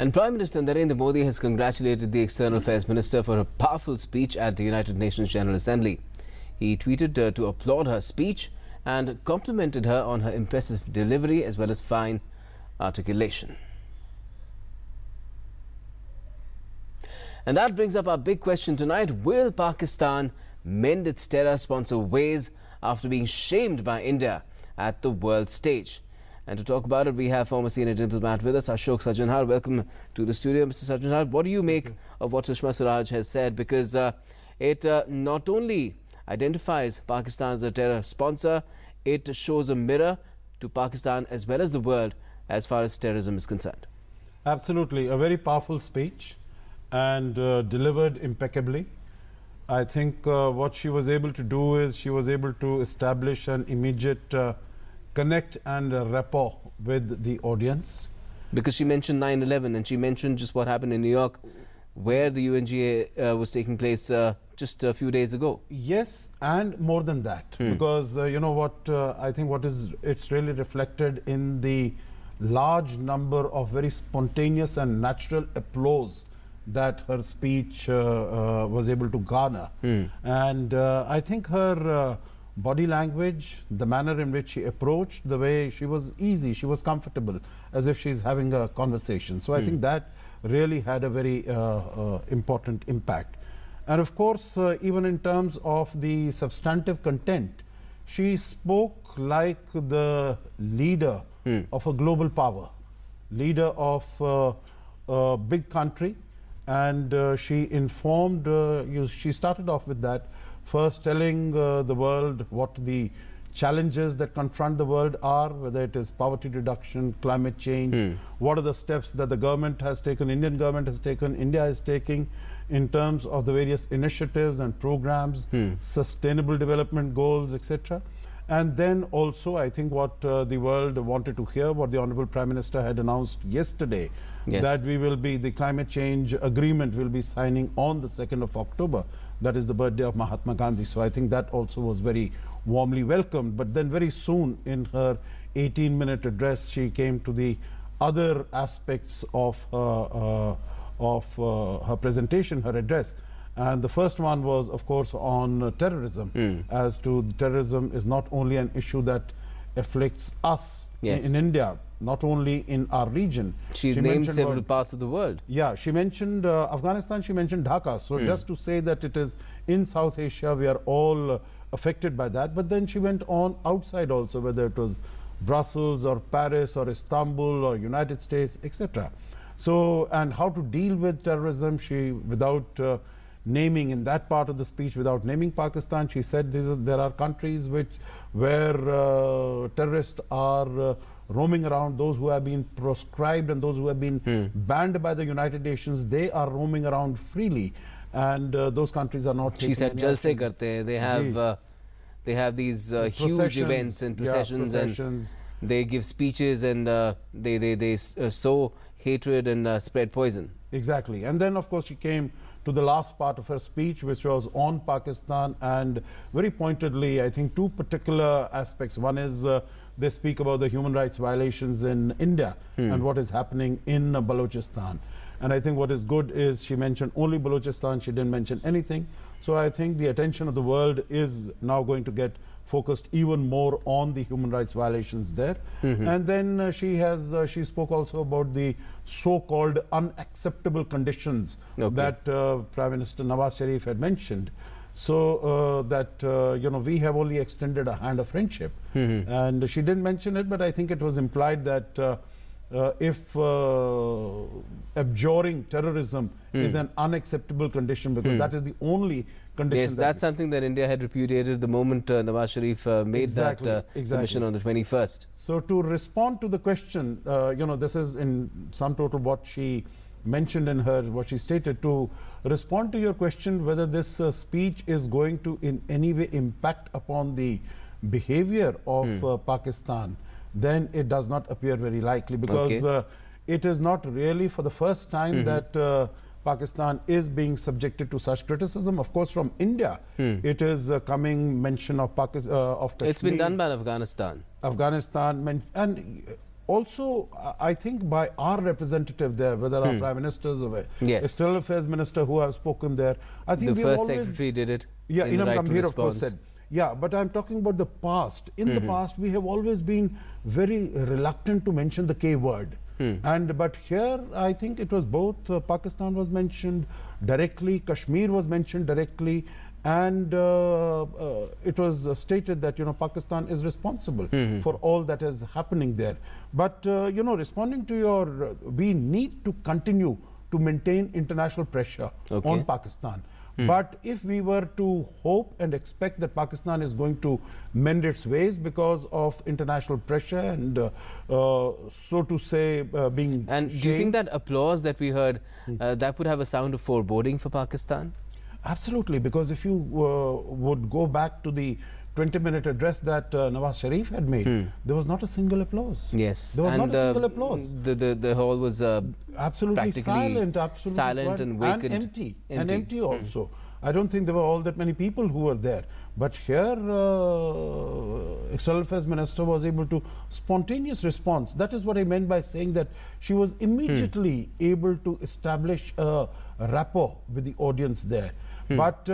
And Prime Minister Narendra Modi has congratulated the External Affairs Minister for her powerful speech at the United Nations General Assembly. He tweeted to applaud her speech and complimented her on her impressive delivery as well as fine articulation. And that brings up our big question tonight. Will Pakistan mend its terror-sponsor ways after being shamed by India at the world stage? And to talk about it, we have former senior diplomat with us, Ashok Sajjanhar. Welcome to the studio, Mr. Sajjanhar. What do you make of what Sushma Swaraj has said? Because it not only identifies Pakistan as a terror sponsor, it shows a mirror to Pakistan as well as the world as far as terrorism is concerned. Absolutely. A very powerful speech and delivered impeccably. I think what she was able to do is she was able to establish an immediate connect and rapport with the audience. Because she mentioned 9/11 and she mentioned just what happened in New York where the UNGA was taking place just a few days ago. Yes, and more than that. Because you know what, I think it's really reflected in the large number of very spontaneous and natural applause that her speech was able to garner. And I think her body language, the manner in which she approached, the way she was easy, she was comfortable, as if she's having a conversation. So I think that really had a very important impact. And of course, even in terms of the substantive content, she spoke like the leader of a global power, leader of a big country. And she informed, she started off with that, first telling the world what the challenges that confront the world are, whether it is poverty reduction, climate change, what are the steps that the government has taken, Indian government has taken, India is taking in terms of the various initiatives and programs, sustainable development goals, etc. And then also, I think what the world wanted to hear, what the Honorable Prime Minister had announced yesterday, that the climate change agreement will be signing on the 2nd of October. That is the birthday of Mahatma Gandhi. So I think that also was very warmly welcomed. But then very soon in her 18-minute address, she came to the other aspects of her presentation, her address. And the first one was, of course, on terrorism. As to terrorism is not only an issue that afflicts us in India, not only in our region. She named several parts of the world. Yeah, she mentioned Afghanistan, she mentioned Dhaka. So just to say that it is in South Asia, we are all affected by that. But then she went on outside also, whether it was Brussels or Paris or Istanbul or United States, etc. So, and how to deal with terrorism, she, without naming in that part of the speech, without naming Pakistan, she said there are countries where terrorists are roaming around, those who have been proscribed and those who have been banned by the United Nations, they are roaming around freely, and those countries are not taking. She said jalse karte hain. They have these huge events and processions, and they give speeches, and they sow hatred and spread poison. Exactly. And then of course she came to the last part of her speech, which was on Pakistan, and very pointedly, I think, two particular aspects. One is they speak about the human rights violations in India and what is happening in Balochistan. And I think what is good is she mentioned only Balochistan, she didn't mention anything. So I think the attention of the world is now going to get focused even more on the human rights violations there. And then she spoke also about the so-called unacceptable conditions that Prime Minister Nawaz Sharif had mentioned. So we have only extended a hand of friendship. And she didn't mention it, but I think it was implied that if abjuring terrorism is an unacceptable condition, because that is the only condition. Yes, that's something that India had repudiated the moment Nawaz Sharif made that submission on the 21st. So to respond to the question, this is in sum total what she mentioned in what she stated, to respond to your question whether this speech is going to in any way impact upon the behavior of Pakistan, then it does not appear very likely, because it is not really for the first time that Pakistan is being subjected to such criticism. Of course, from India, it is coming mention of Pakistan, of Kashmir. It's been done by Afghanistan. And also, I think by our representative there, whether our prime ministers or external affairs minister who have spoken there, I think the first secretary did it. Yeah, in the right Gambhir of course said. Yeah, but I'm talking about the past. In the past, we have always been very reluctant to mention the K word. But here, I think it was both. Pakistan was mentioned directly, Kashmir was mentioned directly, and it was stated that Pakistan is responsible for all that is happening there. But responding to your, we need to continue to maintain international pressure on Pakistan. But if we were to hope and expect that Pakistan is going to mend its ways because of international pressure and so to say being And do you think that applause that we heard, that would have a sound of foreboding for Pakistan? Absolutely, because if you would go back to the 20-minute address that Nawaz Sharif had made, there was not a single applause. Yes. There was not a single applause. The hall was absolutely silent, and vacant. And empty also. I don't think there were all that many people who were there. But here, External Affairs Minister was able to spontaneous response. That is what I meant by saying that she was immediately able to establish a rapport with the audience there. But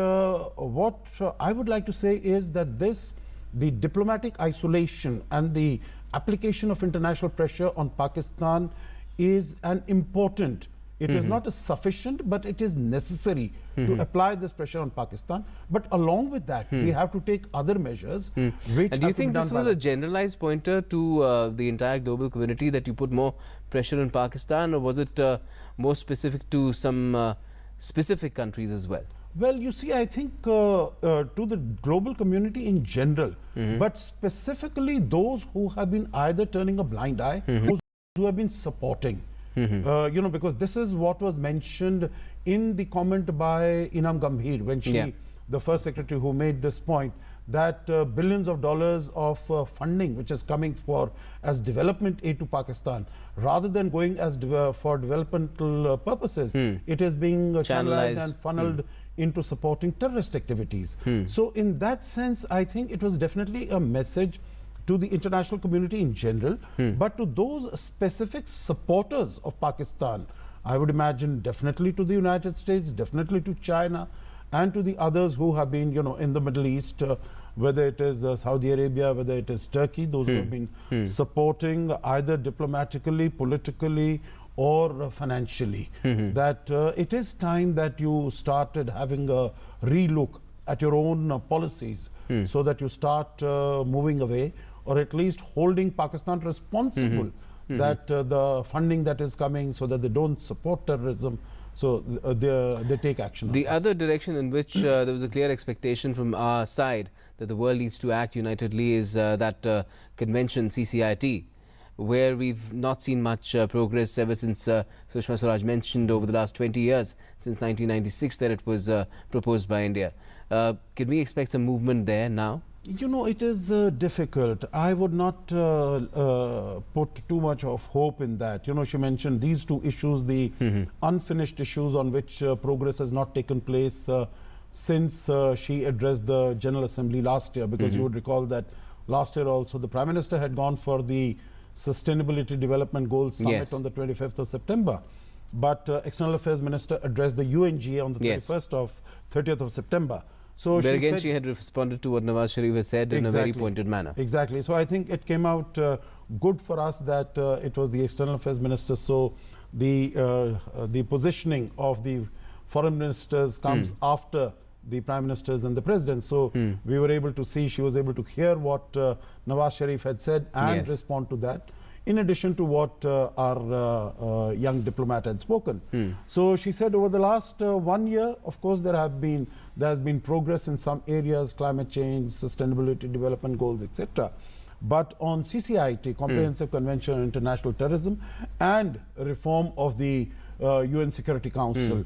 what I would like to say is that the diplomatic isolation and the application of international pressure on Pakistan is an important, it is not sufficient, but it is necessary to apply this pressure on Pakistan. But along with that, we have to take other measures. Which and do you think this was a generalized pointer to the entire global community, that you put more pressure on Pakistan, or was it more specific to some specific countries as well? Well, you see, I think to the global community in general, but specifically those who have been either turning a blind eye, those who have been supporting. Because this is what was mentioned in the comment by Inam Gambhir when she, the first secretary who made this point, that billions of dollars of funding which is coming for as development aid to Pakistan, rather than going as for developmental purposes, it is being channelized and funneled into supporting terrorist activities. So in that sense, I think it was definitely a message to the international community in general, but to those specific supporters of Pakistan, I would imagine definitely to the United States, definitely to China, and to the others who have been, in the Middle East, whether it is Saudi Arabia, whether it is Turkey, those who have been supporting either diplomatically, politically, or financially, that it is time that you started having a relook at your own policies, so that you start moving away, or at least holding Pakistan responsible that the funding that is coming, so that they don't support terrorism, so they take action. The other direction in which there was a clear expectation from our side that the world needs to act unitedly is that convention, CCIT, where we've not seen much progress ever since Sushma Swaraj mentioned over the last 20 years, since 1996 that it was proposed by India. Can we expect some movement there now? It is difficult. I would not put too much of hope in that. She mentioned these two issues, the unfinished issues on which progress has not taken place since she addressed the General Assembly last year, because you would recall that last year also the Prime Minister had gone for the Sustainability Development Goals Summit on the 25th of September. But External Affairs Minister addressed the UNGA on the 30th of September. So but again, she had responded to what Nawaz Sharif has said in a very pointed manner. Exactly. So I think it came out good for us that it was the External Affairs Minister. So the positioning of the foreign ministers comes after the prime ministers and the president. So we were able to see, she was able to hear what Nawaz Sharif had said and respond to that, in addition to what our young diplomat had spoken. So she said over the last 1 year, of course, there has been progress in some areas, climate change, sustainability, development goals, etc. But on CCIT, Comprehensive Convention on International Terrorism, and reform of the UN Security Council,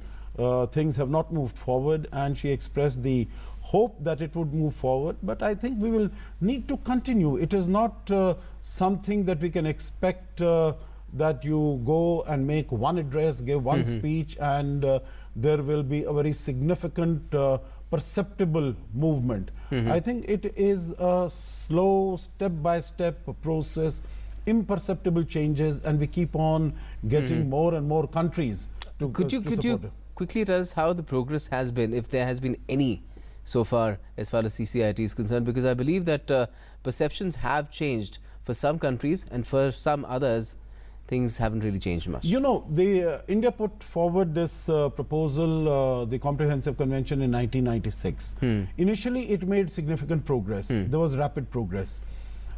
things have not moved forward, and she expressed the hope that it would move forward. But I think we will need to continue. It is not something that we can expect that you go and make one address, give one speech, and there will be a very significant perceptible movement. I think it is a slow, step-by-step process imperceptible changes, and we keep on getting more and more countries to Could you quickly tell us how the progress has been, if there has been any so far as CCIT is concerned? Because I believe that perceptions have changed for some countries, and for some others things haven't really changed much. You know, India put forward this proposal, the Comprehensive Convention, in 1996. Initially, it made significant progress. There was rapid progress.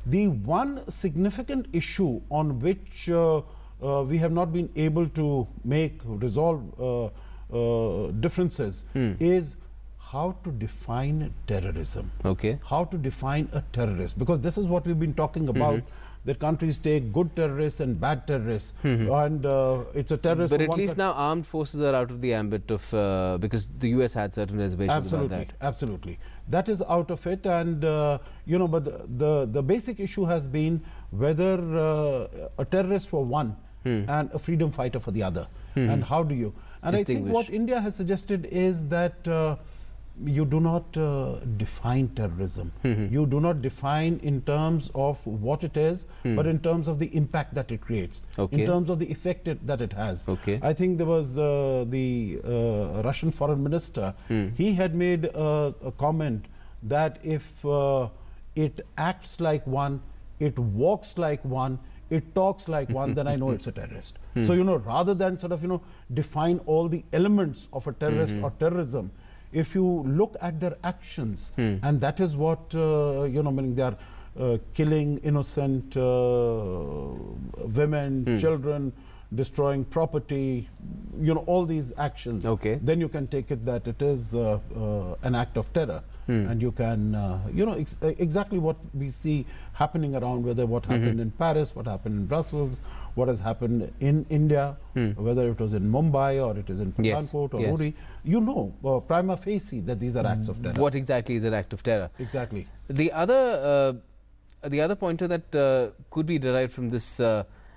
The one significant issue on which we have not been able to resolve differences is how to define terrorism. Okay. How to define a terrorist, because this is what we've been talking about, that countries take good terrorists and bad terrorists, and it's a terrorist. But at least now armed forces are out of the ambit of, because the US had certain reservations about that. Absolutely. That is out of it, and you know, but the basic issue has been whether a terrorist for one and a freedom fighter for the other, and how do you? And I think what India has suggested is that you do not define terrorism. You do not define in terms of what it is, but in terms of the impact that it creates, in terms of the effect that it has. I think there was the Russian foreign minister, he had made a comment that if it acts like one, it walks like one, it talks like one, then I know it's a terrorist. So, you know, rather than sort of, you know, define all the elements of a terrorist or terrorism, if you look at their actions, and that is what, you know, meaning they are killing innocent women, children, destroying property, you know, all these actions, then you can take it that it is an act of terror. And you can, you know, exactly what we see happening around, whether what happened in Paris, what happened in Brussels, what has happened in India, whether it was in Mumbai or it is in Pathankot or Uri, you know, prima facie that these are acts of terror. What exactly is an act of terror? Exactly. The other pointer that could be derived from this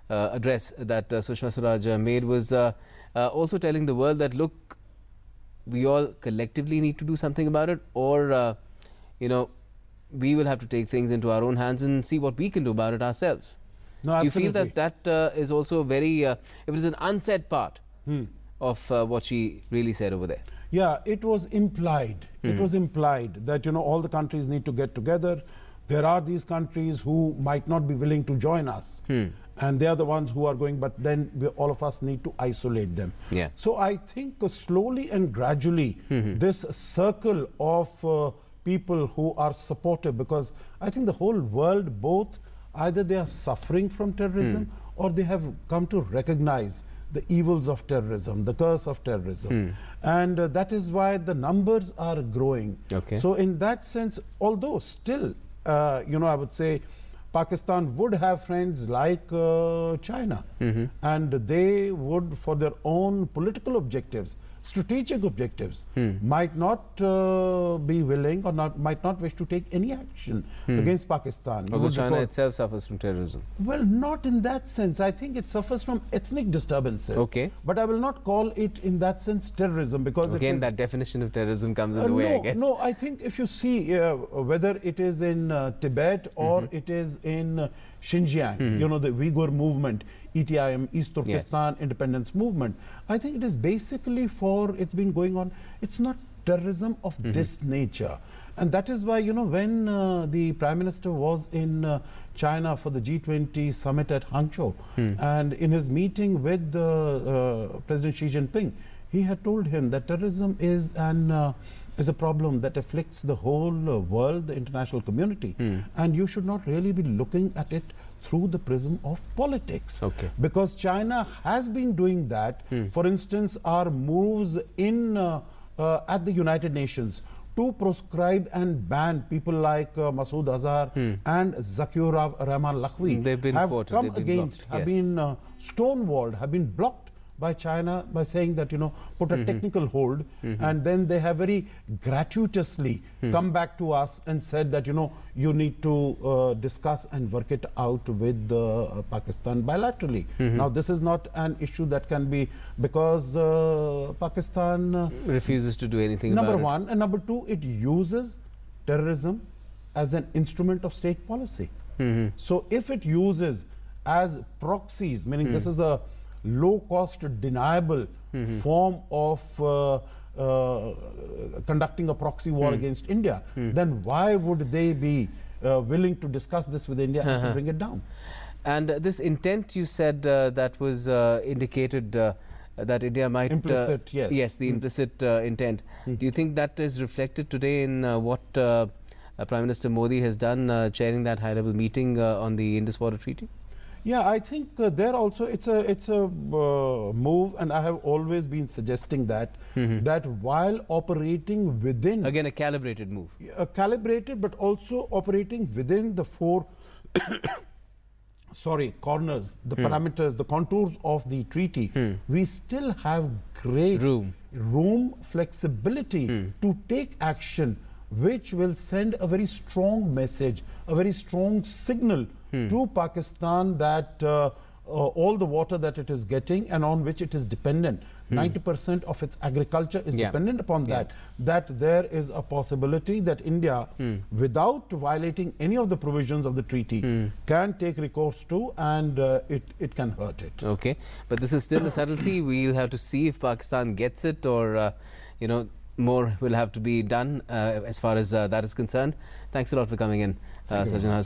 address that Sushma Swaraj made was also telling the world that, look, we all collectively need to do something about it, or you know, we will have to take things into our own hands and see what we can do about it ourselves. No, do you feel that that is also very, if it is an unsaid part of what she really said over there? Yeah, it was implied. It was implied that, you know, all the countries need to get together. There are these countries who might not be willing to join us. And they are the ones who are going, but then all of us need to isolate them. So I think slowly and gradually this circle of people who are supportive, because I think the whole world, both either they are suffering from terrorism or they have come to recognize the evils of terrorism, the curse of terrorism. And that is why the numbers are growing. So in that sense, although still, you know, I would say Pakistan would have friends like China, and they would, for their own political objectives, strategic objectives, might not be willing or might not wish to take any action against Pakistan. Although China itself suffers from terrorism. Well, not in that sense. I think it suffers from ethnic disturbances. But I will not call it in that sense terrorism, because again, that definition of terrorism comes in the way, I guess. No, I think if you see whether it is in Tibet or it is in Xinjiang, you know, the Uyghur movement, ETIM, East Turkestan independence movement, I think it is basically it's been going on, it's not terrorism of this nature. And that is why, you know, when the Prime Minister was in China for the G20 summit at Hangzhou, and in his meeting with President Xi Jinping, he had told him that terrorism is a problem that afflicts the whole world, the international community, and you should not really be looking at it through the prism of politics. Because China has been doing that. For instance, our moves in at the United Nations to proscribe and ban people like Masood Azhar and Zakiur Rahman Lakhvi have come against, have been stonewalled, have been blocked by China by saying that, you know, put a technical hold, and then they have very gratuitously come back to us and said that, you know, you need to discuss and work it out with Pakistan bilaterally. Now, this is not an issue that can be, because Pakistan refuses to do anything about it. Number one, and number two, it uses terrorism as an instrument of state policy. So if it uses as proxies, meaning this is a low-cost, deniable form of conducting a proxy war against India, then why would they be willing to discuss this with India and to bring it down? And this intent, you said, that was indicated that India might... Implicit, yes. Yes, the implicit intent. Do you think that is reflected today in what Prime Minister Modi has done, chairing that high-level meeting on the Indus Water Treaty? Yeah, I think there also it's a move, and I have always been suggesting that that while operating within... Again, a calibrated move. Calibrated, but also operating within the four corners, the parameters, the contours of the treaty, we still have great room, flexibility to take action which will send a very strong message, a very strong signal to Pakistan that all the water that it is getting and on which it is dependent, 90% of its agriculture is dependent upon that there is a possibility that India, without violating any of the provisions of the treaty, can take recourse to, and it can hurt it. Okay, but this is still a subtlety. We'll have to see if Pakistan gets it, or you know, more will have to be done as far as that is concerned. Thanks a lot for coming in, Sajjan.